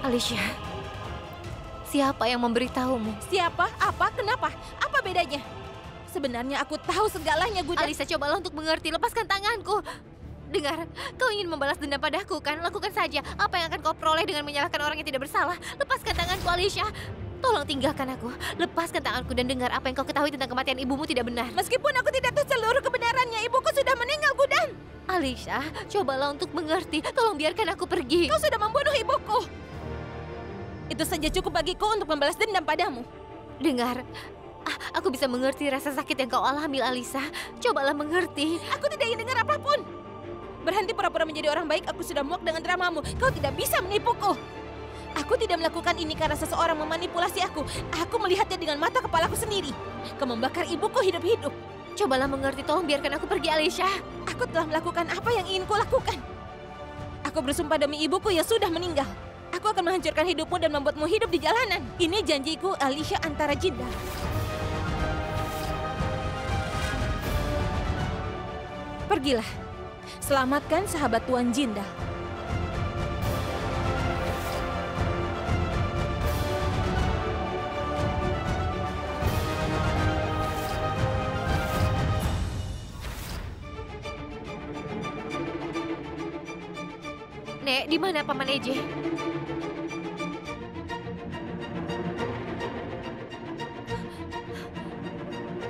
Alicia, siapa yang memberitahumu? Siapa? Apa? Kenapa? Apa bedanya? Sebenarnya aku tahu segalanya, Gudan. Alisa, cobalah untuk mengerti. Lepaskan tanganku. Dengar, kau ingin membalas dendam padaku kan? Lakukan saja. Apa yang akan kau peroleh dengan menyalahkan orang yang tidak bersalah? Lepaskan tanganku, Alicia. Tolong tinggalkan aku. Lepaskan tanganku dan dengar apa yang kau ketahui tentang kematian ibumu tidak benar. Meskipun aku tidak tahu seluruh kebenarannya, ibuku sudah meninggal, Gudan. Alicia, cobalah untuk mengerti. Tolong biarkan aku pergi. Kau sudah membunuh ibuku. Itu saja cukup bagiku untuk membalas dendam padamu. Dengar, aku bisa mengerti rasa sakit yang kau alami, Alisa. Cobalah mengerti. Aku tidak ingin dengar apapun. Berhenti pura-pura menjadi orang baik, aku sudah muak dengan dramamu. Kau tidak bisa menipuku. Aku tidak melakukan ini karena seseorang memanipulasi aku. Aku melihatnya dengan mata kepalaku sendiri. Kau membakar ibuku hidup-hidup. Cobalah mengerti, tolong biarkan aku pergi, Alicia. Aku telah melakukan apa yang ingin kulakukan. Aku bersumpah demi ibuku yang sudah meninggal. Aku akan menghancurkan hidupmu dan membuatmu hidup di jalanan. Ini janjiku, Alicia Antara Jinda. Pergilah. Selamatkan sahabat Tuan Jinda. Nek, di mana Paman Eje?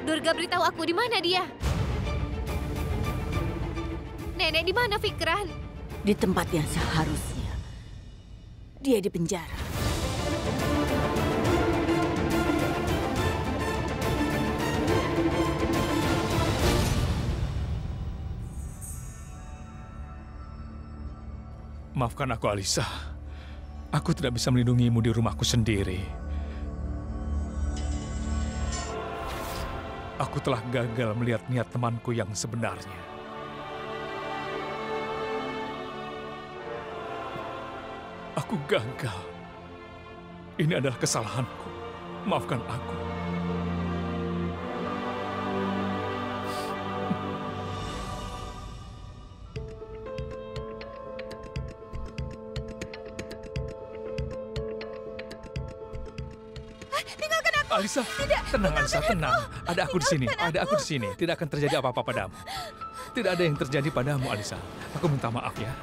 Durga, beritahu aku di mana dia? Nenek, di mana Fikran? Di tempat yang seharusnya. Dia di penjara. Maafkan aku, Alisa. Aku tidak bisa melindungimu di rumahku sendiri. Aku telah gagal melihat niat temanku yang sebenarnya. Aku gagal. Ini adalah kesalahanku. Maafkan aku. Alisa, tenang Alisa, tenang. Ada aku di sini, ada aku di sini. Tidak akan terjadi apa-apa padamu. Tidak ada yang terjadi padamu, Alisa. Aku minta maaf ya.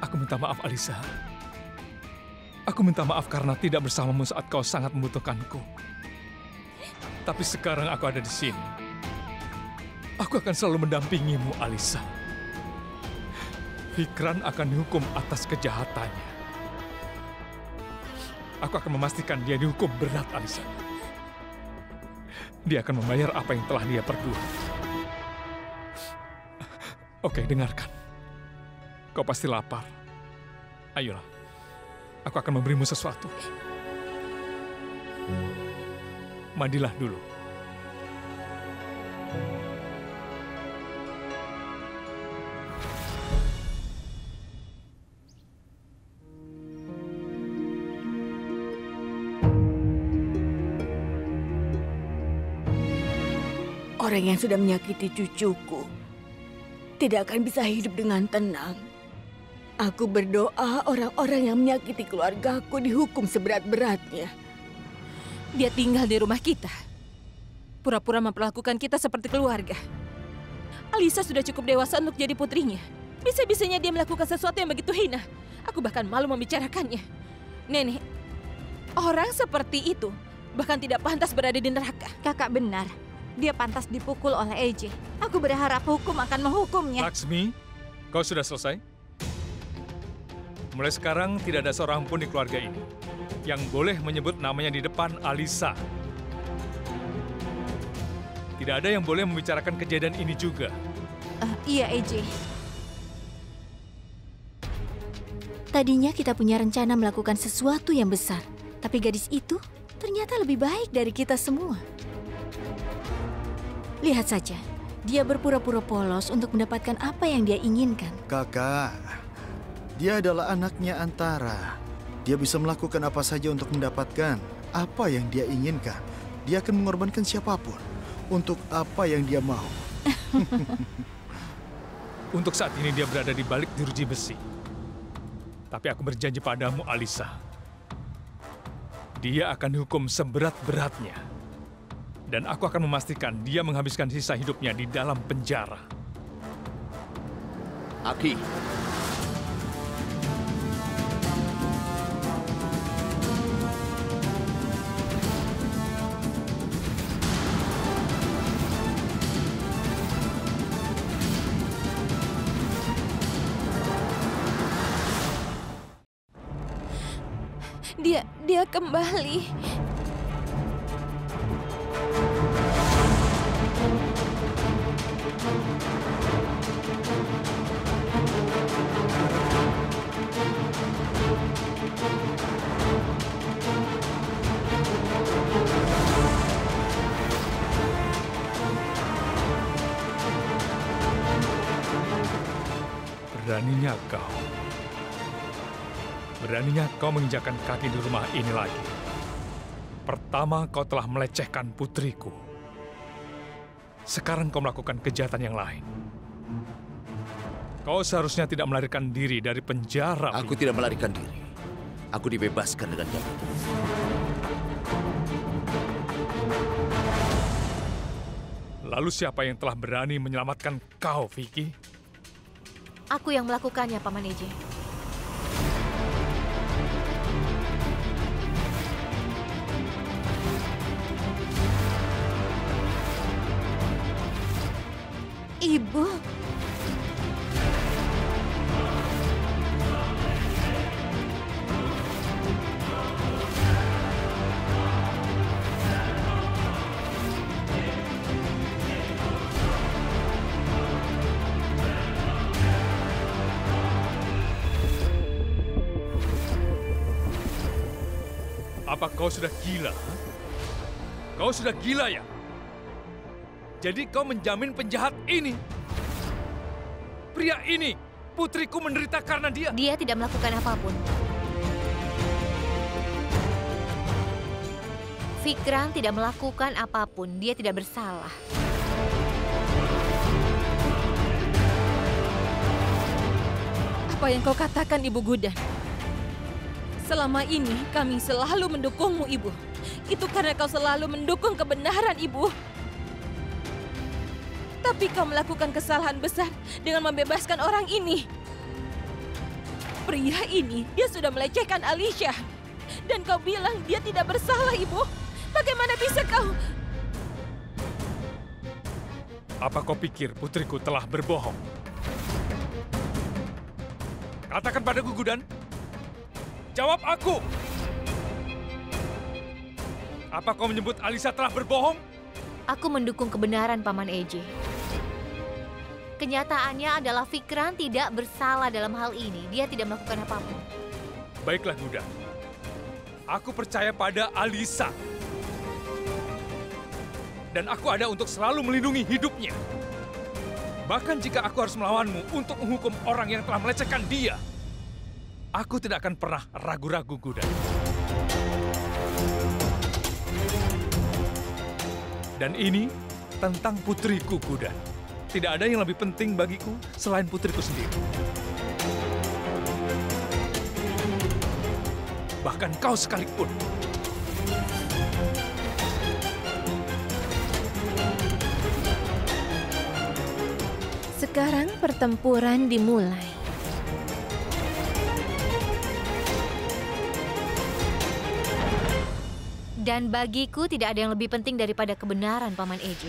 Aku minta maaf, Alisa. Aku minta maaf karena tidak bersamamu saat kau sangat membutuhkanku. Tapi sekarang aku ada di sini. Aku akan selalu mendampingimu, Alisa. Fikran akan dihukum atas kejahatannya. Aku akan memastikan dia dihukum berat, Alisa. Dia akan membayar apa yang telah dia perbuat. Oke, dengarkan. Kau pasti lapar. Ayolah, aku akan memberimu sesuatu. Mandilah dulu. Orang yang sudah menyakiti cucuku tidak akan bisa hidup dengan tenang. Aku berdoa orang-orang yang menyakiti keluargaku dihukum seberat-beratnya. Dia tinggal di rumah kita. Pura-pura memperlakukan kita seperti keluarga. Alisa sudah cukup dewasa untuk jadi putrinya. Bisa-bisanya dia melakukan sesuatu yang begitu hina. Aku bahkan malu membicarakannya. Nenek, orang seperti itu bahkan tidak pantas berada di neraka. Kakak benar. Dia pantas dipukul oleh Eje. Aku berharap hukum akan menghukumnya. Laksmi, kau sudah selesai? Mulai sekarang tidak ada seorang pun di keluarga ini yang boleh menyebut namanya di depan Alisa. Tidak ada yang boleh membicarakan kejadian ini juga. Iya, Eje. Tadinya kita punya rencana melakukan sesuatu yang besar. Tapi gadis itu ternyata lebih baik dari kita semua. Lihat saja, dia berpura-pura polos untuk mendapatkan apa yang dia inginkan. Kakak, dia adalah anaknya Antara. Dia bisa melakukan apa saja untuk mendapatkan apa yang dia inginkan. Dia akan mengorbankan siapapun untuk apa yang dia mau. Untuk saat ini dia berada di balik jeruji besi. Tapi aku berjanji padamu, Alisa, dia akan dihukum seberat-beratnya. Dan aku akan memastikan dia menghabiskan sisa hidupnya di dalam penjara. Aki. Dia kembali. Beraninya kau menginjakkan kaki di rumah ini lagi. Pertama, kau telah melecehkan putriku. Sekarang kau melakukan kejahatan yang lain. Kau seharusnya tidak melarikan diri dari penjara. Aku tidak melarikan diri. Aku dibebaskan dengan jabatan. Lalu siapa yang telah berani menyelamatkan kau, Vicky? Aku yang melakukannya, Paman Eje. Ibu. Apa kau sudah gila? Kau sudah gila ya? Jadi kau menjamin penjahat ini? Pria ini, putriku menderita karena dia. Dia tidak melakukan apapun. Fikran tidak melakukan apapun. Dia tidak bersalah. Apa yang kau katakan, Ibu Gudan? Selama ini kami selalu mendukungmu, Ibu. Itu karena kau selalu mendukung kebenaran, Ibu. Tapi kau melakukan kesalahan besar dengan membebaskan orang ini. Pria ini, dia sudah melecehkan Alicia. Dan kau bilang dia tidak bersalah, Ibu. Bagaimana bisa kau... Apa kau pikir putriku telah berbohong? Katakan padaku, Gudan. Jawab aku. Apa kau menyebut Alisa telah berbohong? Aku mendukung kebenaran, Paman Eje. Kenyataannya adalah Fikran tidak bersalah dalam hal ini. Dia tidak melakukan apapun. Baiklah, Gudan. Aku percaya pada Alisa. Dan aku ada untuk selalu melindungi hidupnya. Bahkan jika aku harus melawanmu untuk menghukum orang yang telah melecehkan dia, aku tidak akan pernah ragu-ragu, Gudan. Dan ini tentang putriku, Gudan. Tidak ada yang lebih penting bagiku selain putriku sendiri. Bahkan kau sekalipun. Sekarang pertempuran dimulai. Dan bagiku tidak ada yang lebih penting daripada kebenaran, Paman Eje.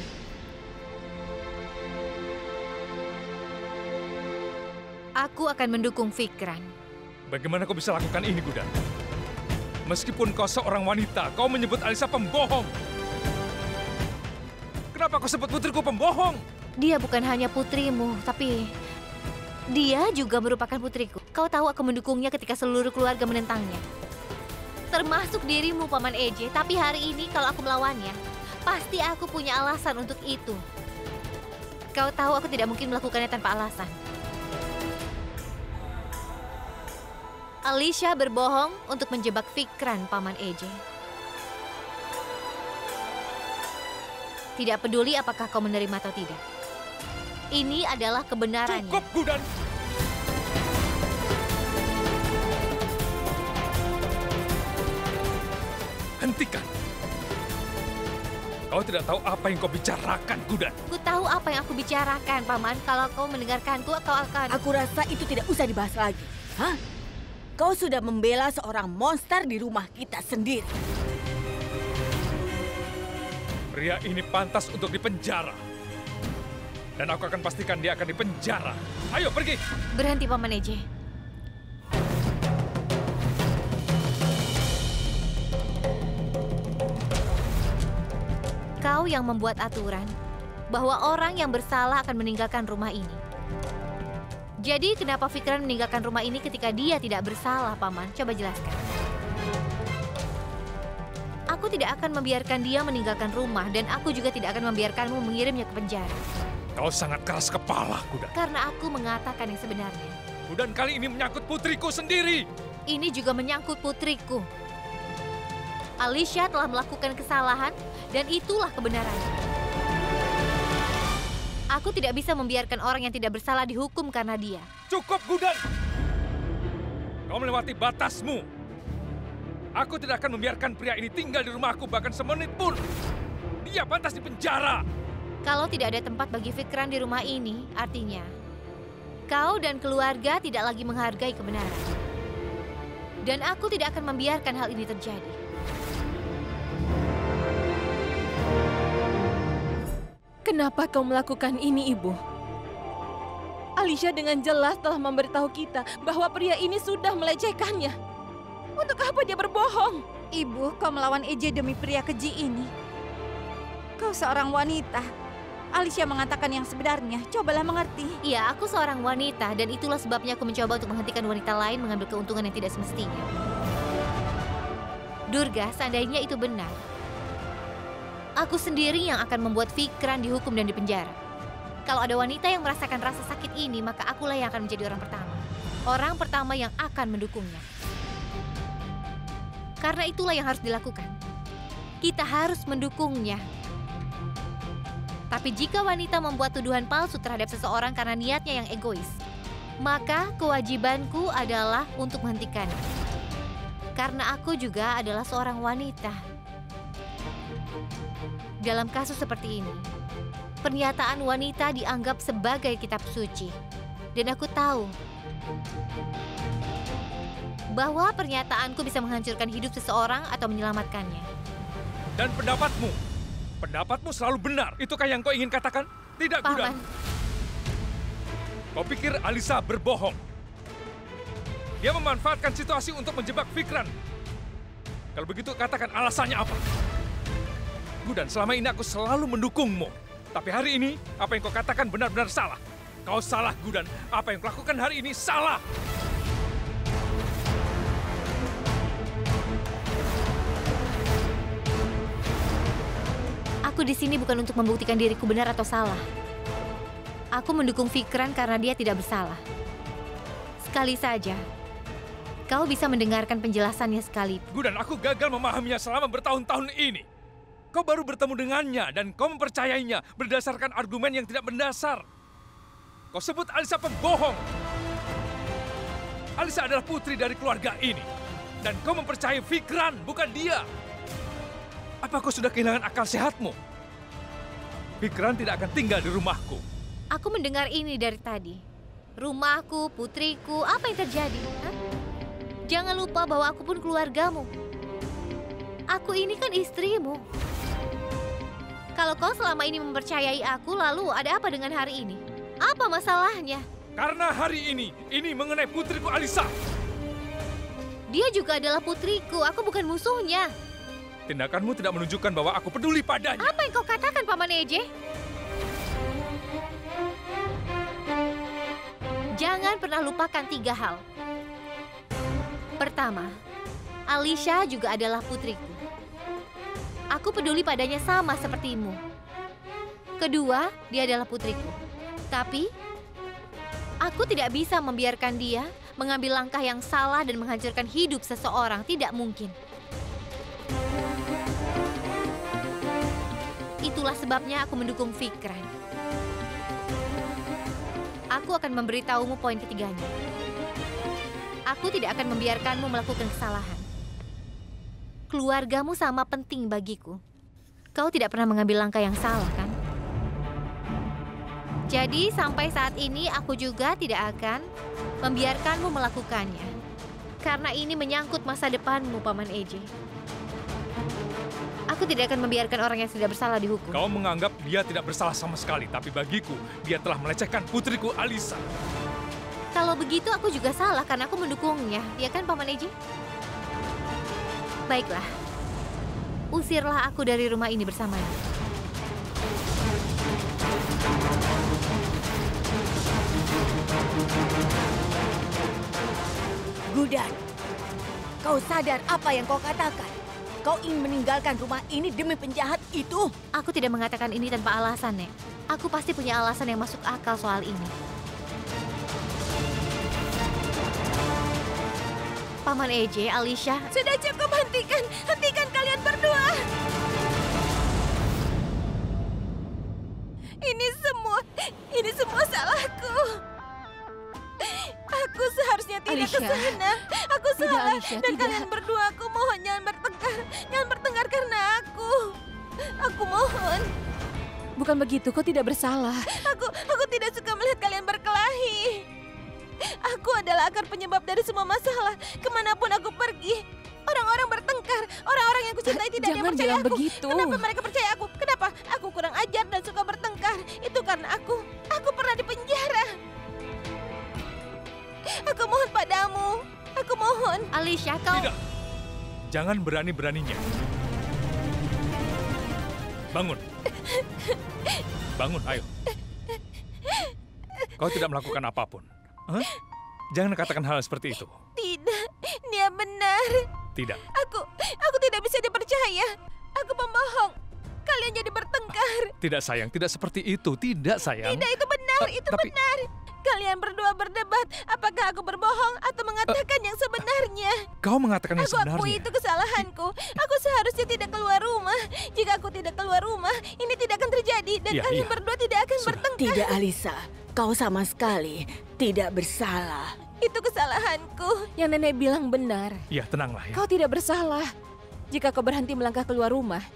Aku akan mendukung Fikran. Bagaimana kau bisa lakukan ini, Gudan? Meskipun kau seorang wanita, kau menyebut Alisa pembohong. Kenapa kau sebut putriku pembohong? Dia bukan hanya putrimu, tapi dia juga merupakan putriku. Kau tahu aku mendukungnya ketika seluruh keluarga menentangnya. Termasuk dirimu, Paman Eje. Tapi hari ini kalau aku melawannya, pasti aku punya alasan untuk itu. Kau tahu aku tidak mungkin melakukannya tanpa alasan. Alicia berbohong untuk menjebak Fikran, Paman Eje. Tidak peduli apakah kau menerima atau tidak. Ini adalah kebenarannya. Cukup, Gudan! hentikan. Kau tidak tahu apa yang kau bicarakan, Gudan. Ku tahu apa yang aku bicarakan, Paman. Kalau kau mendengarkanku, kau akan... Aku rasa itu tidak usah dibahas lagi. Hah? Kau sudah membela seorang monster di rumah kita sendiri. Pria ini pantas untuk dipenjara. Dan aku akan pastikan dia akan dipenjara. Ayo, pergi! Berhenti, Paman Eje. Kau yang membuat aturan bahwa orang yang bersalah akan meninggalkan rumah ini. Jadi kenapa Fikran meninggalkan rumah ini ketika dia tidak bersalah, Paman? Coba jelaskan. Aku tidak akan membiarkan dia meninggalkan rumah dan aku juga tidak akan membiarkanmu mengirimnya ke penjara. Kau sangat keras kepala, Gudan. Karena aku mengatakan yang sebenarnya. Gudan, kali ini menyangkut putriku sendiri. Ini juga menyangkut putriku. Alicia telah melakukan kesalahan dan itulah kebenarannya. Aku tidak bisa membiarkan orang yang tidak bersalah dihukum karena dia. Cukup, Gudan! Kau melewati batasmu. Aku tidak akan membiarkan pria ini tinggal di rumahku bahkan semenit pun. Dia pantas dipenjara. Kalau tidak ada tempat bagi Fikran di rumah ini, artinya kau dan keluarga tidak lagi menghargai kebenaran. Dan aku tidak akan membiarkan hal ini terjadi. Kenapa kau melakukan ini, Ibu? Alicia dengan jelas telah memberitahu kita bahwa pria ini sudah melecehkannya. Untuk apa dia berbohong? Ibu, kau melawan EJ demi pria keji ini. Kau seorang wanita. Alicia mengatakan yang sebenarnya. Cobalah mengerti. Iya, aku seorang wanita dan itulah sebabnya aku mencoba untuk menghentikan wanita lain mengambil keuntungan yang tidak semestinya. Durga, seandainya itu benar, aku sendiri yang akan membuat Fikran dihukum dan dipenjara. Kalau ada wanita yang merasakan rasa sakit ini, maka akulah yang akan menjadi orang pertama. Orang pertama yang akan mendukungnya. Karena itulah yang harus dilakukan. Kita harus mendukungnya. Tapi jika wanita membuat tuduhan palsu terhadap seseorang karena niatnya yang egois, maka kewajibanku adalah untuk menghentikannya. Karena aku juga adalah seorang wanita. Dalam kasus seperti ini, pernyataan wanita dianggap sebagai kitab suci. Dan aku tahu bahwa pernyataanku bisa menghancurkan hidup seseorang atau menyelamatkannya. Dan pendapatmu selalu benar. Itukah yang kau ingin katakan? Tidak, Gudan. Paman, Kau pikir Alisa berbohong? Dia memanfaatkan situasi untuk menjebak Fikran. Kalau begitu katakan alasannya apa? Gudan, selama ini aku selalu mendukungmu. Tapi hari ini, apa yang kau katakan benar-benar salah. Kau salah, Gudan. Apa yang kau lakukan hari ini salah. aku di sini bukan untuk membuktikan diriku benar atau salah. Aku mendukung Fikran karena dia tidak bersalah. Sekali saja, kau bisa mendengarkan penjelasannya sekali. Gudan, aku gagal memahaminya selama bertahun-tahun ini. Kau baru bertemu dengannya dan kau mempercayainya berdasarkan argumen yang tidak berdasar. Kau sebut Alisa pembohong. Alisa adalah putri dari keluarga ini. Dan kau mempercayai Fikran, bukan dia. Apa kau sudah kehilangan akal sehatmu? Fikran tidak akan tinggal di rumahku. Aku mendengar ini dari tadi. Rumahku, putriku, apa yang terjadi? Hah? Jangan lupa bahwa aku pun keluargamu. Aku ini kan istrimu. Kalau kau selama ini mempercayai aku, lalu ada apa dengan hari ini? Apa masalahnya? Karena hari ini mengenai putriku Alisa. Dia juga adalah putriku, aku bukan musuhnya. Tindakanmu tidak menunjukkan bahwa aku peduli padanya. Apa yang kau katakan, Paman Eje? Jangan pernah lupakan 3 hal. Pertama, Alicia juga adalah putriku. Aku peduli padanya sama sepertimu. Kedua, dia adalah putriku. Tapi, aku tidak bisa membiarkan dia mengambil langkah yang salah dan menghancurkan hidup seseorang. Tidak mungkin. Itulah sebabnya aku mendukung Fikran. Aku akan memberitahumu poin ketiganya. Aku tidak akan membiarkanmu melakukan kesalahan. keluargamu sama penting bagiku. Kau tidak pernah mengambil langkah yang salah, kan? Jadi sampai saat ini aku juga tidak akan membiarkanmu melakukannya. Karena ini menyangkut masa depanmu, Paman EJ. Aku tidak akan membiarkan orang yang tidak bersalah dihukum. Kau menganggap dia tidak bersalah sama sekali, tapi bagiku dia telah melecehkan putriku Alisa. Kalau begitu aku juga salah karena aku mendukungnya, ya kan Paman EJ? Baiklah, usirlah aku dari rumah ini bersamanya. Gudan, kau sadar apa yang kau katakan? Kau ingin meninggalkan rumah ini demi penjahat itu? Aku tidak mengatakan ini tanpa alasan, Nek. Aku pasti punya alasan yang masuk akal soal ini. Paman EJ, Alicia. Sudah cukup, hentikan kalian berdua. Ini semua salahku. Aku seharusnya tidak ke Alicia. sana. Aku Tidak, salah. Alicia, Dan tidak. kalian berdua, aku mohon jangan bertengkar karena aku. Aku mohon. Bukan begitu, kau tidak bersalah. Aku tidak suka melihat kalian berkelahi. Aku adalah akar penyebab dari semua masalah. Kemanapun aku pergi, orang-orang bertengkar. Orang-orang yang kucintai tidak ada yang Jangan percaya bilang aku. begitu. Gitu. Kenapa mereka percaya aku? Kenapa? Aku kurang ajar dan suka bertengkar. Itu karena aku pernah dipenjara. Aku mohon padamu. Aku mohon. Alicia, kau... Tidak. Jangan berani-beraninya. Bangun. Bangun, ayo. Kau tidak melakukan apapun. Hah? Jangan katakan hal seperti itu. Tidak, dia benar. Tidak. Aku tidak bisa dipercaya. Aku pembohong. Kalian jadi bertengkar. Tidak, sayang. Tidak seperti itu. Tidak, sayang. Tidak, itu benar. Itu tapi- benar. Kalian berdua berdebat. Apakah aku berbohong atau mengatakan yang sebenarnya? Kau mengatakan yang Aku akui sebenarnya. itu kesalahanku. Aku seharusnya tidak keluar rumah. Jika aku tidak keluar rumah, ini tidak akan terjadi. Dan Iya, kalian iya. berdua tidak akan Sudah. bertengkar. Tidak, Alisa. Kau sama sekali tidak bersalah. Itu kesalahanku. Yang nenek bilang benar. Iya, tenanglah ya. Kau tidak bersalah. Jika kau berhenti melangkah keluar rumah,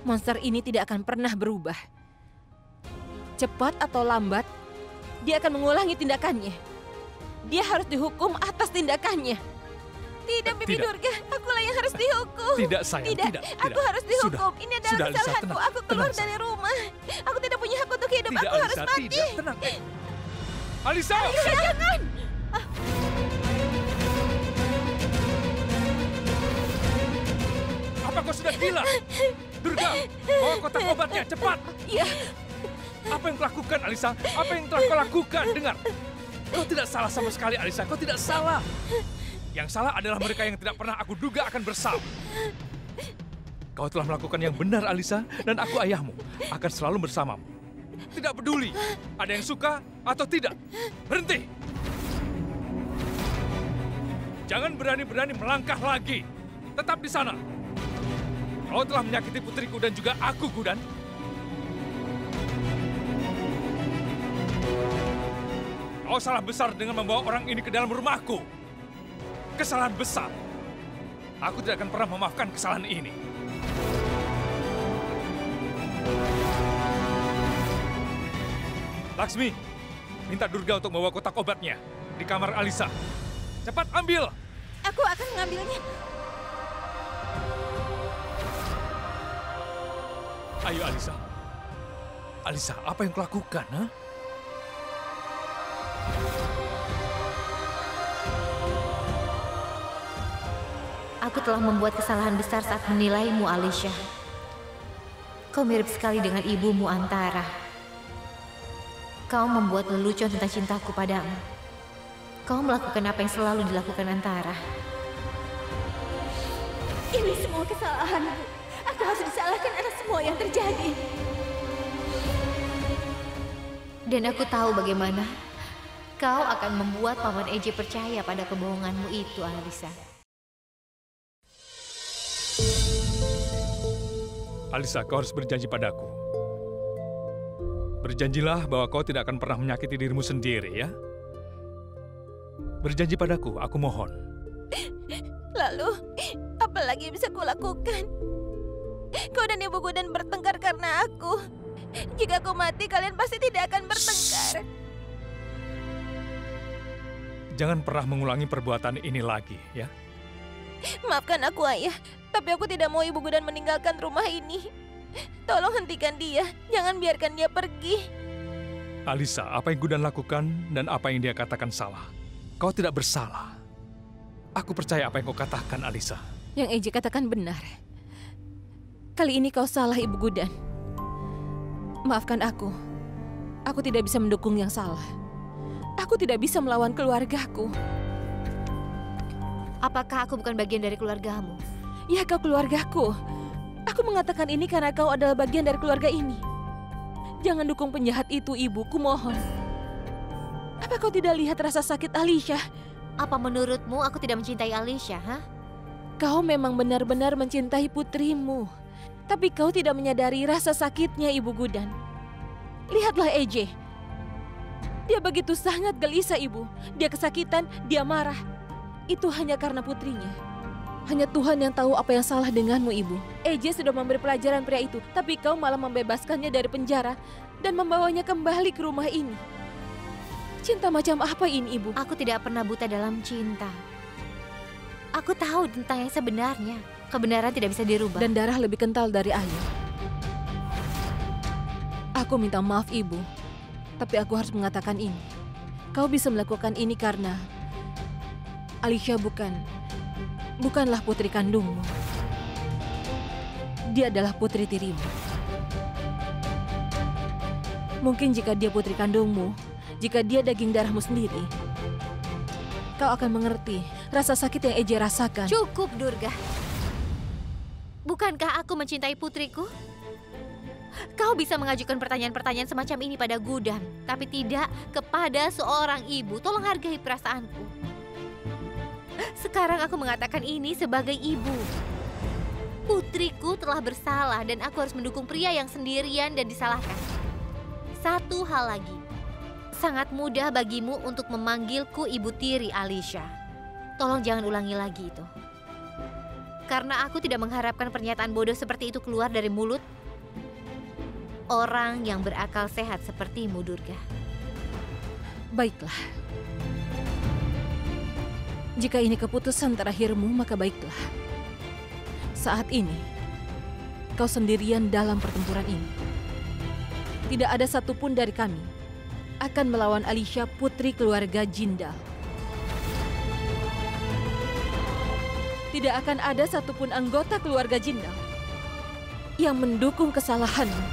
monster ini tidak akan pernah berubah. Cepat atau lambat, dia akan mengulangi tindakannya. Dia harus dihukum atas tindakannya. Tidak, Bibi Tidak. Durga. Akulah yang harus dihukum. Tidak, sayang. Tidak, Tidak. aku harus dihukum. Ini adalah Sudah, Alisa, kesalahanku. tenang. Aku keluar Tenang, dari rumah. Aku tidak punya hak untuk hidup. Tidak, Aku harus Alisa. mati. Tidak, tenang. Alisa! Jangan. Apa kau sudah gila? Durga, bawa kotak obatnya, cepat! Iya. Apa yang kau lakukan, Alisa? Apa yang telah kau lakukan? Dengar, kau tidak salah sama sekali, Alisa. Kau tidak salah. Yang salah adalah mereka yang tidak pernah aku duga akan bersama. Kau telah melakukan yang benar, Alisa, dan aku ayahmu akan selalu bersamamu. Tidak peduli, ada yang suka atau tidak. Berhenti! Jangan berani-berani melangkah lagi. Tetap di sana. Kau telah menyakiti putriku dan juga aku, Gudan. Kau salah besar dengan membawa orang ini ke dalam rumahku. Kesalahan besar. Aku tidak akan pernah memaafkan kesalahan ini. Laksmi, minta Durga untuk membawa kotak obatnya di kamar Alisa. Cepat ambil! Aku akan mengambilnya. Ayo, Alisa. Alisa, apa yang kau lakukan, ha? Aku telah membuat kesalahan besar saat menilaimu, Alicia. Kau mirip sekali dengan ibumu, Antara. Kau membuat lelucon tentang cintaku padamu. Kau melakukan apa yang selalu dilakukan Antara. Ini semua kesalahanku. Aku harus disalahkan atas semua yang terjadi. Dan aku tahu bagaimana kau akan membuat Paman EJ percaya pada kebohonganmu itu, Alisa. Alisa, kau harus berjanji padaku. Berjanjilah bahwa kau tidak akan pernah menyakiti dirimu sendiri, ya? Berjanji padaku, aku mohon. Lalu, apa lagi yang bisa kulakukan? Kau dan Ibu Gudan bertengkar karena aku. Jika aku mati, kalian pasti tidak akan bertengkar. Jangan pernah mengulangi perbuatan ini lagi, ya. Maafkan aku, Ayah. Tapi aku tidak mau Ibu Gudan meninggalkan rumah ini. Tolong hentikan dia. Jangan biarkan dia pergi. Alisa, apa yang Gudan lakukan dan apa yang dia katakan salah. Kau tidak bersalah. Aku percaya apa yang kau katakan, Alisa. Yang Eje katakan benar. Kali ini kau salah, Ibu Gudan. Maafkan aku. Aku tidak bisa mendukung yang salah. Aku tidak bisa melawan keluargaku. Apakah aku bukan bagian dari keluargamu? Ya, kau keluargaku. Aku mengatakan ini karena kau adalah bagian dari keluarga ini. Jangan dukung penjahat itu, Ibu. Kumohon. Apa kau tidak lihat rasa sakit Alisha? Apa menurutmu aku tidak mencintai Alisha, ha? Kau memang benar-benar mencintai putrimu. Tapi kau tidak menyadari rasa sakitnya, Ibu Gudan. Lihatlah Eje. Dia begitu sangat gelisah, Ibu. Dia kesakitan, dia marah. Itu hanya karena putrinya. Hanya Tuhan yang tahu apa yang salah denganmu, Ibu. Eje sudah memberi pelajaran pria itu, tapi kau malah membebaskannya dari penjara dan membawanya kembali ke rumah ini. Cinta macam apa ini, Ibu? Aku tidak pernah buta dalam cinta. Aku tahu tentang yang sebenarnya. Kebenaran tidak bisa dirubah. Dan darah lebih kental dari air. Aku minta maaf, Ibu. Tapi aku harus mengatakan ini. Kau bisa melakukan ini karena Alisha bukanlah putri kandungmu. Dia adalah putri tirimu. Mungkin jika dia putri kandungmu, jika dia daging darahmu sendiri, kau akan mengerti rasa sakit yang Eje rasakan. Cukup, Durga. Bukankah aku mencintai putriku? Kau bisa mengajukan pertanyaan-pertanyaan semacam ini pada Gudan, tapi tidak kepada seorang ibu. Tolong hargai perasaanku. Sekarang aku mengatakan ini sebagai ibu. Putriku telah bersalah dan aku harus mendukung pria yang sendirian dan disalahkan. Satu hal lagi. Sangat mudah bagimu untuk memanggilku ibu tiri, Alisha. Tolong jangan ulangi lagi itu. Karena aku tidak mengharapkan pernyataan bodoh seperti itu keluar dari mulut orang yang berakal sehat sepertimu, Durga. Baiklah. Jika ini keputusan terakhirmu, maka baiklah. Saat ini, kau sendirian dalam pertempuran ini. Tidak ada satupun dari kami akan melawan Alisha, putri keluarga Jindal. Tidak akan ada satupun anggota keluarga Jindal yang mendukung kesalahanmu.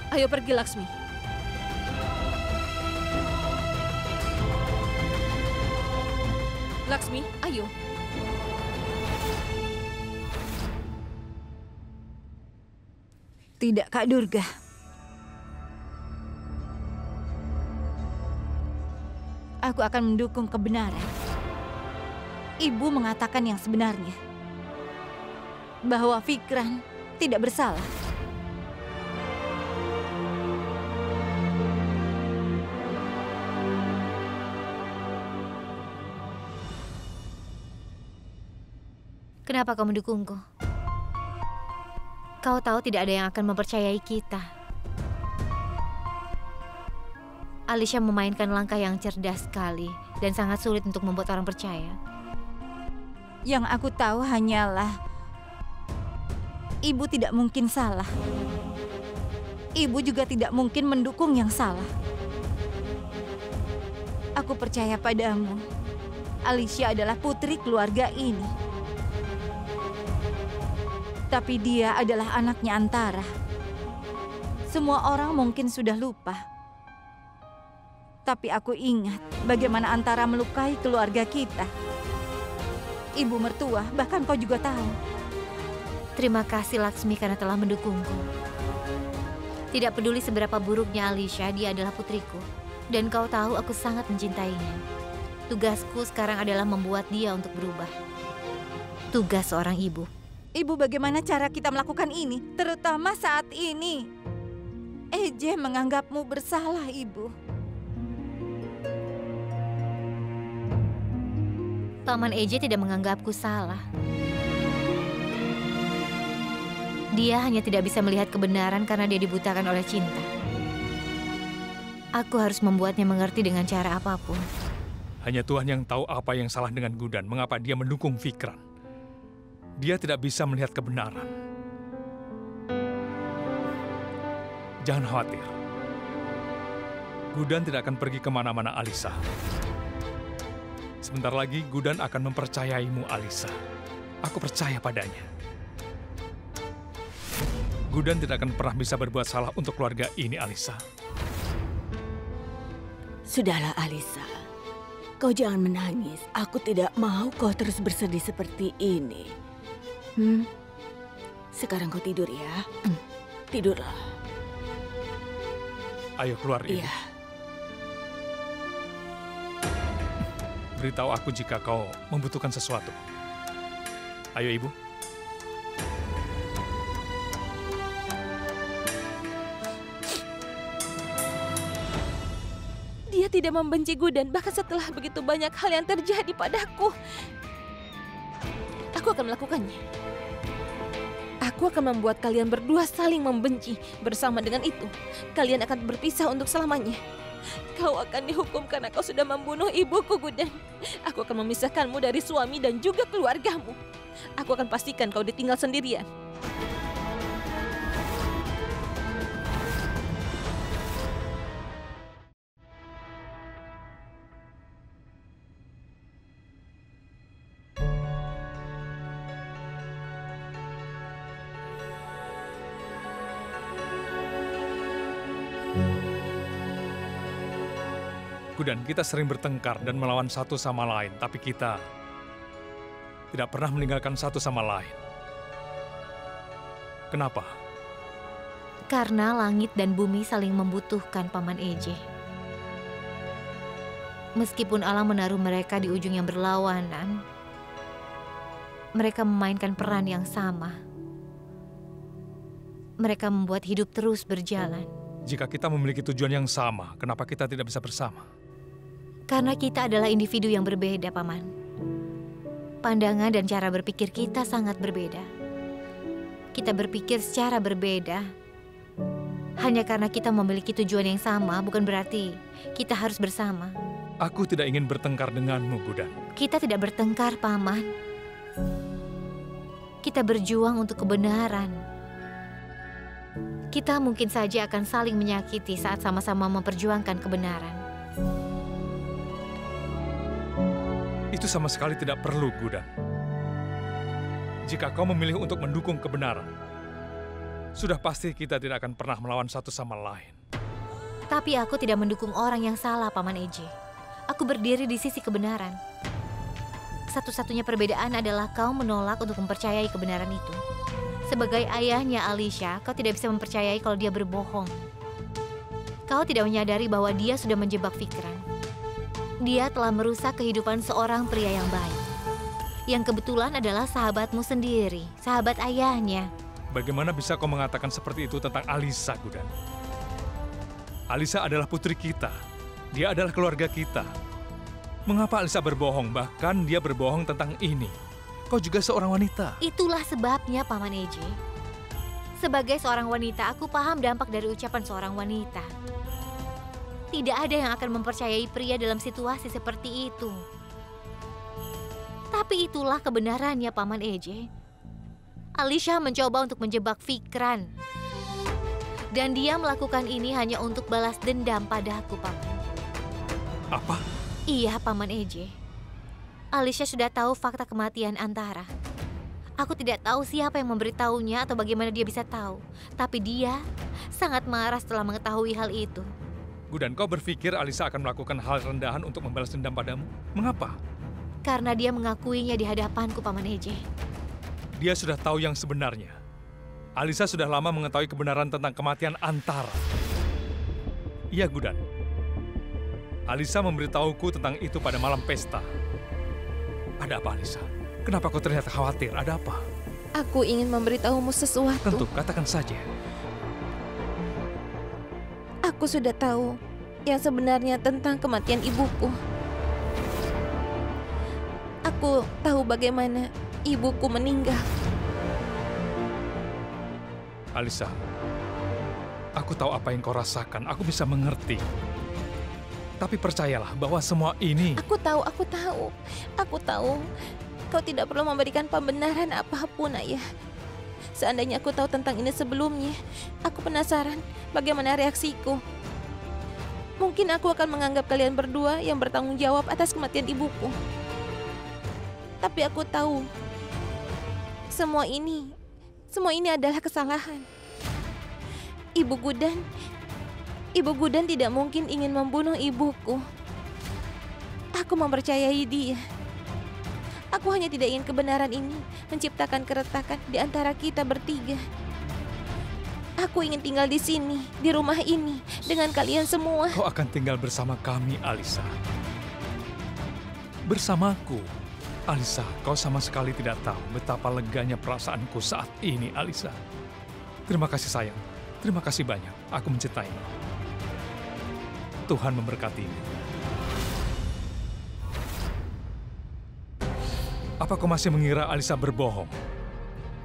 Ayo pergi, Laksmi. Laksmi, ayo. Tidak, Kak Durga. Aku akan mendukung kebenaran. Ibu mengatakan yang sebenarnya. Bahwa Fikran tidak bersalah. Kenapa kau mendukungku? Kau tahu tidak ada yang akan mempercayai kita. Alisha memainkan langkah yang cerdas sekali dan sangat sulit untuk membuat orang percaya. Yang aku tahu hanyalah ibu tidak mungkin salah. Ibu juga tidak mungkin mendukung yang salah. Aku percaya padamu. Alisha adalah putri keluarga ini. Tapi dia adalah anaknya Antara. Semua orang mungkin sudah lupa. Tapi aku ingat bagaimana Antara melukai keluarga kita. Ibu mertua, bahkan kau juga tahu. Terima kasih Laksmi karena telah mendukungku. Tidak peduli seberapa buruknya Alisha, dia adalah putriku. Dan kau tahu aku sangat mencintainya. Tugasku sekarang adalah membuat dia untuk berubah. Tugas seorang ibu. Ibu, bagaimana cara kita melakukan ini? Terutama saat ini. Eje menganggapmu bersalah, Ibu. Paman Eje tidak menganggapku salah. Dia hanya tidak bisa melihat kebenaran karena dia dibutakan oleh cinta. Aku harus membuatnya mengerti dengan cara apapun. Hanya Tuhan yang tahu apa yang salah dengan Gudan, mengapa dia mendukung Fikran. Dia tidak bisa melihat kebenaran. Jangan khawatir. Gudan tidak akan pergi kemana-mana, Alisa. Sebentar lagi Gudan akan mempercayaimu, Alisa. Aku percaya padanya. Gudan tidak akan pernah bisa berbuat salah untuk keluarga ini, Alisa. Sudahlah, Alisa. Kau jangan menangis. Aku tidak mau kau terus bersedih seperti ini. Sekarang kau tidur ya. Tidurlah. Ayo keluar, Ibu. Iya. Beritahu aku jika kau membutuhkan sesuatu. Ayo, Ibu. Dia tidak membenci Gudan, bahkan setelah begitu banyak hal yang terjadi padaku. Aku akan melakukannya. Aku akan membuat kalian berdua saling membenci. Bersama dengan itu, kalian akan berpisah untuk selamanya. Kau akan dihukum karena kau sudah membunuh ibuku, Gudan. Aku akan memisahkanmu dari suami dan juga keluargamu. Aku akan pastikan kau ditinggal sendirian. Gudan, kita sering bertengkar dan melawan satu sama lain, tapi kita tidak pernah meninggalkan satu sama lain. Kenapa? Karena langit dan bumi saling membutuhkan Paman Eje. Meskipun Allah menaruh mereka di ujung yang berlawanan, mereka memainkan peran yang sama. Mereka membuat hidup terus berjalan. Jika kita memiliki tujuan yang sama, kenapa kita tidak bisa bersama? Karena kita adalah individu yang berbeda, Paman. Pandangan dan cara berpikir kita sangat berbeda. Kita berpikir secara berbeda. Hanya karena kita memiliki tujuan yang sama, bukan berarti kita harus bersama. Aku tidak ingin bertengkar denganmu, Gudan. Kita tidak bertengkar, Paman. Kita berjuang untuk kebenaran. Kita mungkin saja akan saling menyakiti saat sama-sama memperjuangkan kebenaran. Itu sama sekali tidak perlu, Gudan. Jika kau memilih untuk mendukung kebenaran, sudah pasti kita tidak akan pernah melawan satu sama lain. Tapi aku tidak mendukung orang yang salah, Paman Eje. Aku berdiri di sisi kebenaran. Satu-satunya perbedaan adalah kau menolak untuk mempercayai kebenaran itu. Sebagai ayahnya Alicia, kau tidak bisa mempercayai kalau dia berbohong. Kau tidak menyadari bahwa dia sudah menjebak Fikran. Dia telah merusak kehidupan seorang pria yang baik. Yang kebetulan adalah sahabatmu sendiri, sahabat ayahnya. Bagaimana bisa kau mengatakan seperti itu tentang Alisa, Gudan? Alisa adalah putri kita. Dia adalah keluarga kita. Mengapa Alisa berbohong? Bahkan dia berbohong tentang ini. Kau juga seorang wanita. Itulah sebabnya, Paman Eje. Sebagai seorang wanita, aku paham dampak dari ucapan seorang wanita. Tidak ada yang akan mempercayai pria dalam situasi seperti itu. Tapi itulah kebenarannya, Paman Eje. Alicia mencoba untuk menjebak Fikran. Dan dia melakukan ini hanya untuk balas dendam padaku, Paman. Apa? Iya, Paman Eje. Alicia sudah tahu fakta kematian Antara. Aku tidak tahu siapa yang memberitahunya atau bagaimana dia bisa tahu. Tapi dia sangat marah setelah mengetahui hal itu. Gudan, kau berpikir Alisa akan melakukan hal rendahan untuk membalas dendam padamu? Mengapa? Karena dia mengakuinya di hadapanku, Paman Eje. Dia sudah tahu yang sebenarnya. Alisa sudah lama mengetahui kebenaran tentang kematian Antara. Iya, Gudan. Alisa memberitahuku tentang itu pada malam pesta. Ada apa, Alisa? Kenapa kau terlihat khawatir? Ada apa? Aku ingin memberitahumu sesuatu. Tentu, katakan saja. Aku sudah tahu yang sebenarnya tentang kematian ibuku. Aku Aku tahu bagaimana ibuku meninggal. Alisa, aku tahu apa yang kau rasakan. Aku bisa mengerti. Tapi percayalah bahwa semua ini... Aku tahu. Aku tahu. Kau tidak perlu memberikan pembenaran apapun, Ayah. Seandainya aku tahu tentang ini sebelumnya, aku penasaran bagaimana reaksiku. Mungkin aku akan menganggap kalian berdua yang bertanggung jawab atas kematian ibuku. Tapi aku tahu, semua ini adalah kesalahan. Ibu Gudan tidak mungkin ingin membunuh ibuku. Aku mempercayai dia. Aku hanya tidak ingin kebenaran ini menciptakan keretakan di antara kita bertiga. Aku ingin tinggal di sini, di rumah ini, dengan kalian semua. Kau akan tinggal bersama kami, Alisa. Bersamaku. Alisa, kau sama sekali tidak tahu betapa leganya perasaanku saat ini, Alisa. Terima kasih sayang. Terima kasih banyak. Aku mencintaimu. Tuhan memberkatimu. Apa kau masih mengira Alisa berbohong?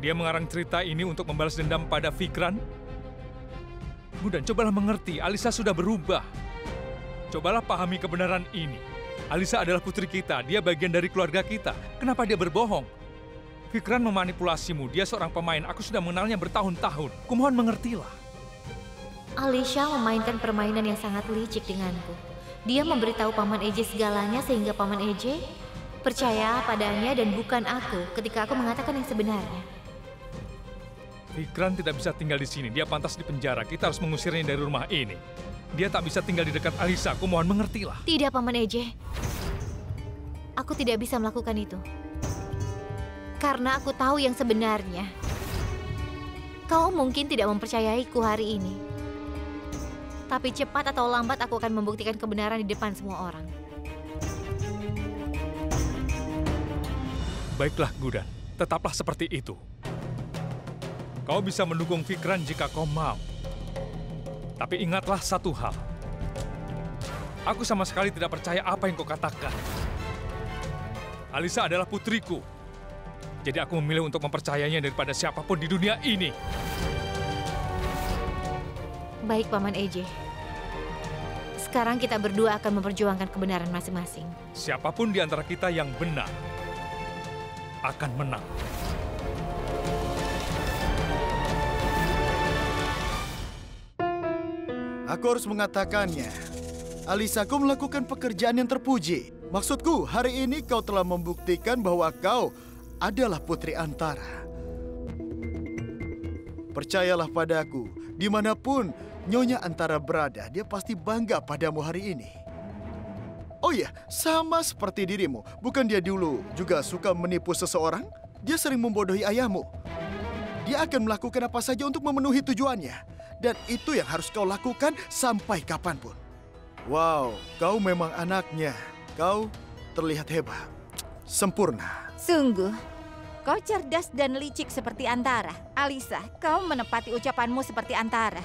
Dia mengarang cerita ini untuk membalas dendam pada Fikran? Gudan, cobalah mengerti, Alisa sudah berubah. Cobalah pahami kebenaran ini. Alisa adalah putri kita, dia bagian dari keluarga kita. Kenapa dia berbohong? Fikran memanipulasimu, dia seorang pemain. Aku sudah mengenalnya bertahun-tahun. Kumohon mengertilah. Alicia memainkan permainan yang sangat licik denganku. Dia memberitahu Paman Eje segalanya sehingga Paman Eje percaya padanya dan bukan aku ketika aku mengatakan yang sebenarnya. Fikran tidak bisa tinggal di sini, dia pantas di penjara. Kita harus mengusirnya dari rumah ini. Dia tak bisa tinggal di dekat Alisa, aku mohon mengertilah. Tidak, Paman Eje. Aku tidak bisa melakukan itu. Karena aku tahu yang sebenarnya. Kau mungkin tidak mempercayaiku hari ini. Tapi cepat atau lambat aku akan membuktikan kebenaran di depan semua orang. Baiklah, Gudan. Tetaplah seperti itu. Kau bisa mendukung Fikran jika kau mau. Tapi ingatlah satu hal. Aku sama sekali tidak percaya apa yang kau katakan. Alisa adalah putriku. Jadi aku memilih untuk mempercayainya daripada siapapun di dunia ini. Baik, Paman Eje. Sekarang kita berdua akan memperjuangkan kebenaran masing-masing. Siapapun di antara kita yang benar akan menang. Aku harus mengatakannya. Alisa, kau melakukan pekerjaan yang terpuji. Maksudku, hari ini kau telah membuktikan bahwa kau adalah putri Antara. Percayalah padaku, dimanapun Nyonya Antara berada, dia pasti bangga padamu hari ini. Oh iya, sama seperti dirimu. Bukan dia dulu juga suka menipu seseorang? Dia sering membodohi ayahmu. Dia akan melakukan apa saja untuk memenuhi tujuannya. Dan itu yang harus kau lakukan sampai kapanpun. Wow, kau memang anaknya. Kau terlihat hebat. Sempurna. Sungguh, kau cerdas dan licik seperti Antara. Alisa, kau menepati ucapanmu seperti Antara.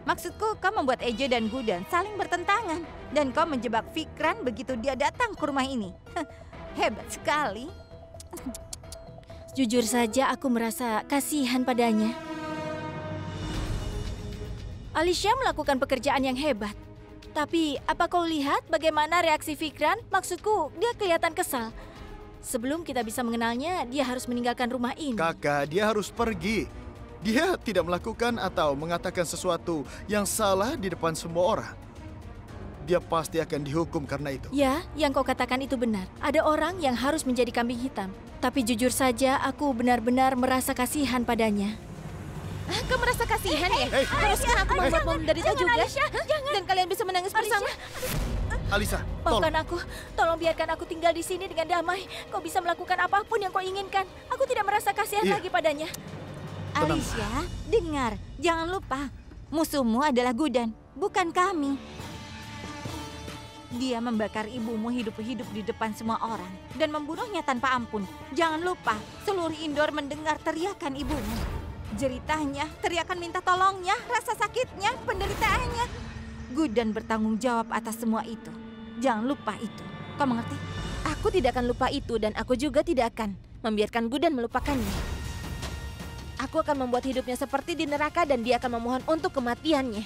Maksudku, kau membuat Eje dan Gudan saling bertentangan. Dan kau menjebak Fikran begitu dia datang ke rumah ini. Hebat sekali. Jujur saja aku merasa kasihan padanya. Alicia melakukan pekerjaan yang hebat. Tapi apa kau lihat bagaimana reaksi Fikran? Maksudku, dia kelihatan kesal. Sebelum kita bisa mengenalnya, dia harus meninggalkan rumah ini. Kakak, dia harus pergi. Dia tidak melakukan atau mengatakan sesuatu yang salah di depan semua orang. Dia pasti akan dihukum karena itu. Ya, yang kau katakan itu benar. Ada orang yang harus menjadi kambing hitam. Tapi jujur saja, aku benar-benar merasa kasihan padanya. Kau merasa kasihan ya? Harusnya aku membuatmu menderita juga. Jangan. Dan kalian bisa menangis bersama. Alisa, Maafkan tolong. aku. Tolong biarkan aku tinggal di sini dengan damai. Kau bisa melakukan apapun yang kau inginkan. Aku tidak merasa kasihan lagi padanya. Alicia, dengar. Jangan lupa, musuhmu adalah Gudan, bukan kami. Dia membakar ibumu hidup-hidup di depan semua orang dan membunuhnya tanpa ampun. Jangan lupa, seluruh Indor mendengar teriakan ibumu. Jeritanya, teriakan minta tolongnya, rasa sakitnya, penderitaannya. Gudan bertanggung jawab atas semua itu. Jangan lupa itu. Kau mengerti? Aku tidak akan lupa itu dan aku juga tidak akan membiarkan Gudan melupakannya. Aku akan membuat hidupnya seperti di neraka dan dia akan memohon untuk kematiannya.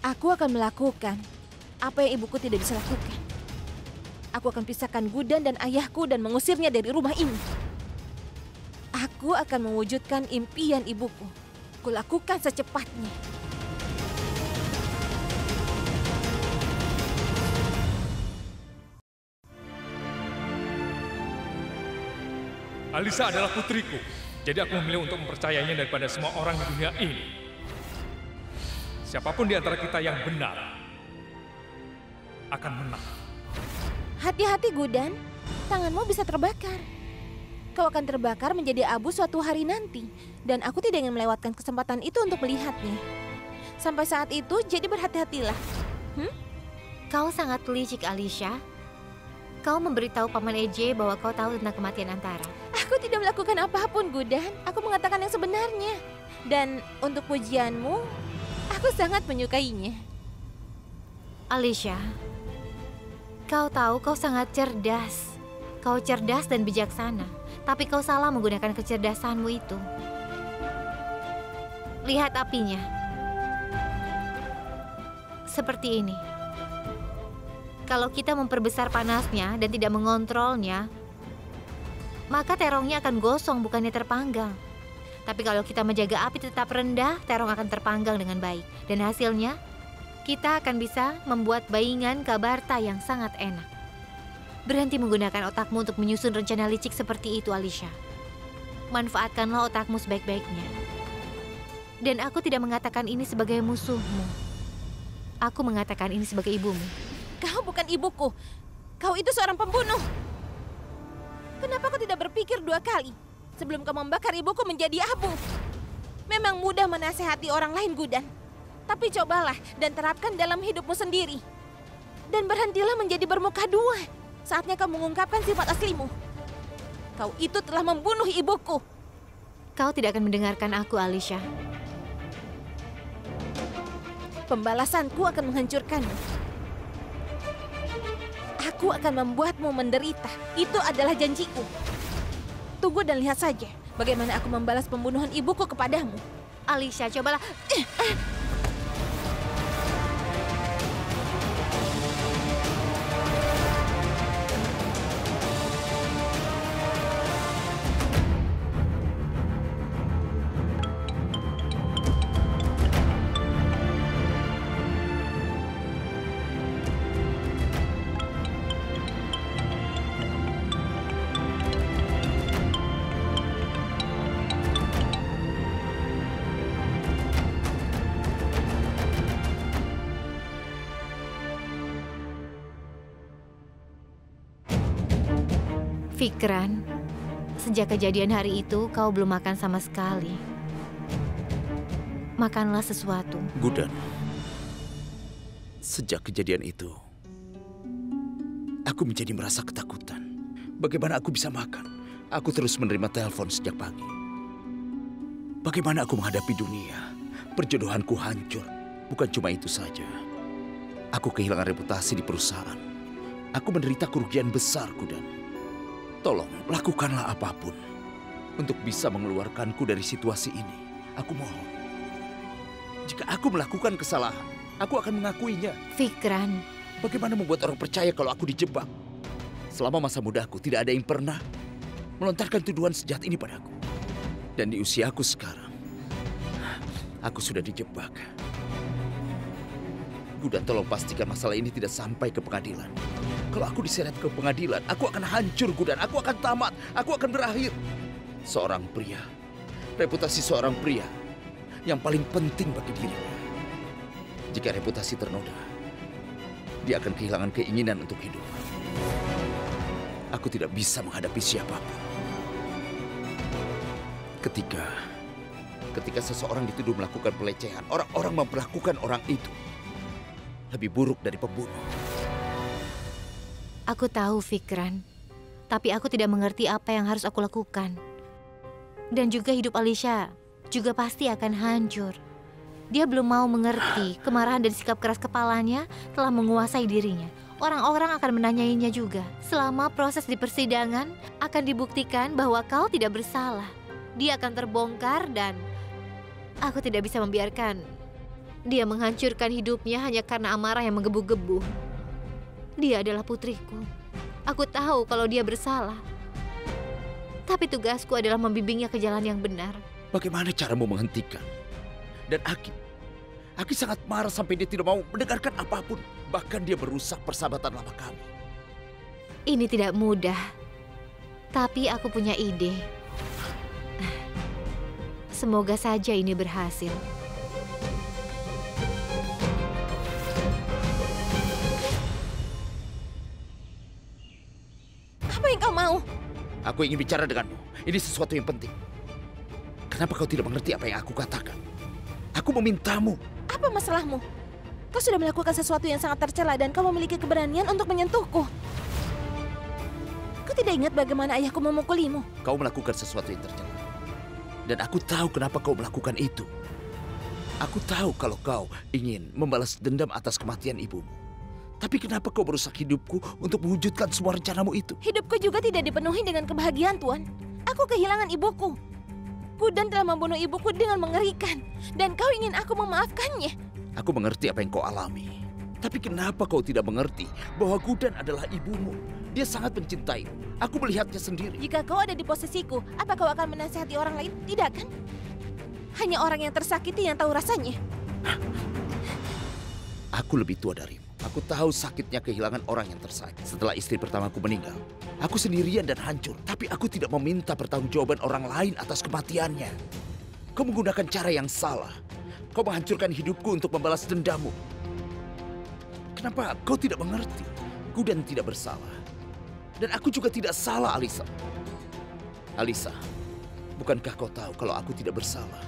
Aku akan melakukan apa yang ibuku tidak bisa lakukan. Aku akan pisahkan Gudan dan ayahku dan mengusirnya dari rumah ini. Aku akan mewujudkan impian ibuku. Kulakukan secepatnya. Alisa adalah putriku, jadi aku memilih untuk mempercayainya daripada semua orang di dunia ini. Siapapun di antara kita yang benar akan menang. Hati-hati Gudan, tanganmu bisa terbakar. Kau akan terbakar menjadi abu suatu hari nanti. Dan aku tidak ingin melewatkan kesempatan itu untuk melihatnya. Sampai saat itu, jadi berhati-hatilah. Kau sangat licik, Alicia. Kau memberitahu Paman EJ bahwa kau tahu tentang kematian Antara. Aku tidak melakukan apapun, Gudan. Aku mengatakan yang sebenarnya. Dan untuk pujianmu, aku sangat menyukainya. Alicia, kau tahu kau sangat cerdas. Kau cerdas dan bijaksana. Tapi kau salah menggunakan kecerdasanmu itu. Lihat apinya. Seperti ini. Kalau kita memperbesar panasnya dan tidak mengontrolnya, maka terongnya akan gosong bukannya terpanggang. Tapi kalau kita menjaga api tetap rendah, terong akan terpanggang dengan baik. Dan hasilnya, kita akan bisa membuat baingan Kabarta yang sangat enak. Berhenti menggunakan otakmu untuk menyusun rencana licik seperti itu, Alicia. Manfaatkanlah otakmu sebaik-baiknya. Dan aku tidak mengatakan ini sebagai musuhmu. Aku mengatakan ini sebagai ibumu. Kau bukan ibuku. Kau itu seorang pembunuh. Kenapa kau tidak berpikir 2 kali sebelum kau membakar ibuku menjadi abu? Memang mudah menasehati orang lain, Gudan. Tapi cobalah dan terapkan dalam hidupmu sendiri. Dan berhentilah menjadi bermuka 2. Saatnya kau mengungkapkan sifat aslimu. Kau itu telah membunuh ibuku. Kau tidak akan mendengarkan aku, Alicia. Pembalasanku akan menghancurkanmu. Aku akan membuatmu menderita. Itu adalah janjiku. Tunggu dan lihat saja bagaimana aku membalas pembunuhan ibuku kepadamu. Alicia, cobalah. Fikran, sejak kejadian hari itu kau belum makan sama sekali. Makanlah sesuatu. Gudan, sejak kejadian itu, aku menjadi merasa ketakutan. Bagaimana aku bisa makan? Aku terus menerima telepon sejak pagi. Bagaimana aku menghadapi dunia? Perjodohanku hancur. Bukan cuma itu saja. Aku kehilangan reputasi di perusahaan. Aku menderita kerugian besar, Gudan. Tolong, lakukanlah apapun untuk bisa mengeluarkanku dari situasi ini. Aku mohon. Jika aku melakukan kesalahan, aku akan mengakuinya. Fikran. Bagaimana membuat orang percaya kalau aku dijebak? Selama masa mudaku, tidak ada yang pernah melontarkan tuduhan sejahat ini padaku. Dan di usiaku sekarang, aku sudah dijebak. Gudan, tolong pastikan masalah ini tidak sampai ke pengadilan. Kalau aku diseret ke pengadilan, aku akan hancur, Gudan. Aku akan tamat. Aku akan berakhir. Seorang pria, reputasi seorang pria yang paling penting bagi dirinya. Jika reputasi ternoda, dia akan kehilangan keinginan untuk hidup. Aku tidak bisa menghadapi siapapun. Ketika seseorang dituduh melakukan pelecehan, orang-orang memperlakukan orang itu lebih buruk dari pembunuh. Aku tahu, Fikran. Tapi aku tidak mengerti apa yang harus aku lakukan. Dan juga hidup Alicia juga pasti akan hancur. Dia belum mau mengerti kemarahan dan sikap keras kepalanya telah menguasai dirinya. Orang-orang akan menanyainya juga. Selama proses di persidangan, akan dibuktikan bahwa kau tidak bersalah. Dia akan terbongkar dan aku tidak bisa membiarkan dia menghancurkan hidupnya hanya karena amarah yang menggebu-gebu. Dia adalah putriku. Aku tahu kalau dia bersalah. Tapi tugasku adalah membimbingnya ke jalan yang benar. Bagaimana caramu menghentikan? Dan Aki sangat marah sampai dia tidak mau mendengarkan apapun. Bahkan dia merusak persahabatan lama kami. Ini tidak mudah. Tapi aku punya ide. Semoga saja ini berhasil. Apa yang kau mau? Aku ingin bicara denganmu. Ini sesuatu yang penting. Kenapa kau tidak mengerti apa yang aku katakan? Aku memintamu. Apa masalahmu? Kau sudah melakukan sesuatu yang sangat tercela dan kau memiliki keberanian untuk menyentuhku. Kau tidak ingat bagaimana ayahku memukulimu? Kau melakukan sesuatu yang tercela. Dan aku tahu kenapa kau melakukan itu. Aku tahu kalau kau ingin membalas dendam atas kematian ibumu. Tapi kenapa kau merusak hidupku untuk mewujudkan semua rencanamu itu? Hidupku juga tidak dipenuhi dengan kebahagiaan, Tuan. Aku kehilangan ibuku. Gudan telah membunuh ibuku dengan mengerikan. Dan kau ingin aku memaafkannya. Aku mengerti apa yang kau alami. Tapi kenapa kau tidak mengerti bahwa Gudan adalah ibumu? Dia sangat mencintaimu. Aku melihatnya sendiri. Jika kau ada di posisiku, apa kau akan menasihati orang lain? Tidak kan? Hanya orang yang tersakiti yang tahu rasanya. Aku lebih tua darimu. Aku tahu sakitnya kehilangan orang yang tersayang. Setelah istri pertamaku meninggal, aku sendirian dan hancur. Tapi aku tidak meminta pertanggungjawaban orang lain atas kematiannya. Kau menggunakan cara yang salah. Kau menghancurkan hidupku untuk membalas dendammu. Kenapa kau tidak mengerti? Gudan tidak bersalah. Dan aku juga tidak salah, Alisa. Alisa, bukankah kau tahu kalau aku tidak bersalah?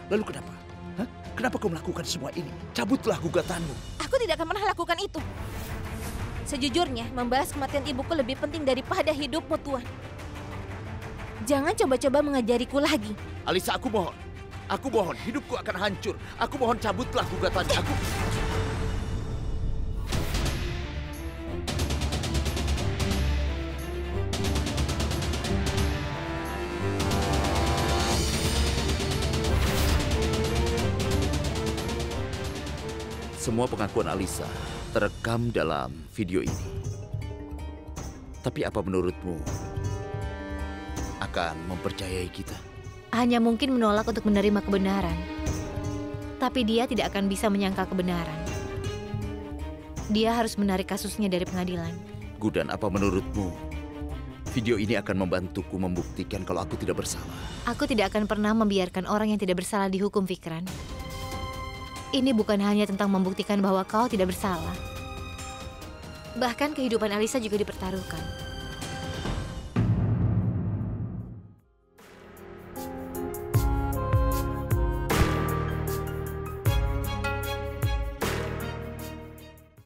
Lalu kenapa? Hah? Kenapa kau melakukan semua ini? Cabutlah gugatanmu. Aku tidak akan pernah lakukan itu. Sejujurnya, membalas kematian ibuku lebih penting daripada hidupmu, Tuan. Jangan coba-coba mengajariku lagi. Alisa, aku mohon. Aku mohon, hidupku akan hancur. Aku mohon cabutlah gugatannya. Aku... Semua pengakuan Alisa terekam dalam video ini. Tapi apa menurutmu akan mempercayai kita? Hanya mungkin menolak untuk menerima kebenaran. Tapi dia tidak akan bisa menyangkal kebenaran. Dia harus menarik kasusnya dari pengadilan. Gudan, apa menurutmu? Video ini akan membantuku membuktikan kalau aku tidak bersalah. Aku tidak akan pernah membiarkan orang yang tidak bersalah dihukum, Fikran. Ini bukan hanya tentang membuktikan bahwa kau tidak bersalah. Bahkan kehidupan Alisa juga dipertaruhkan.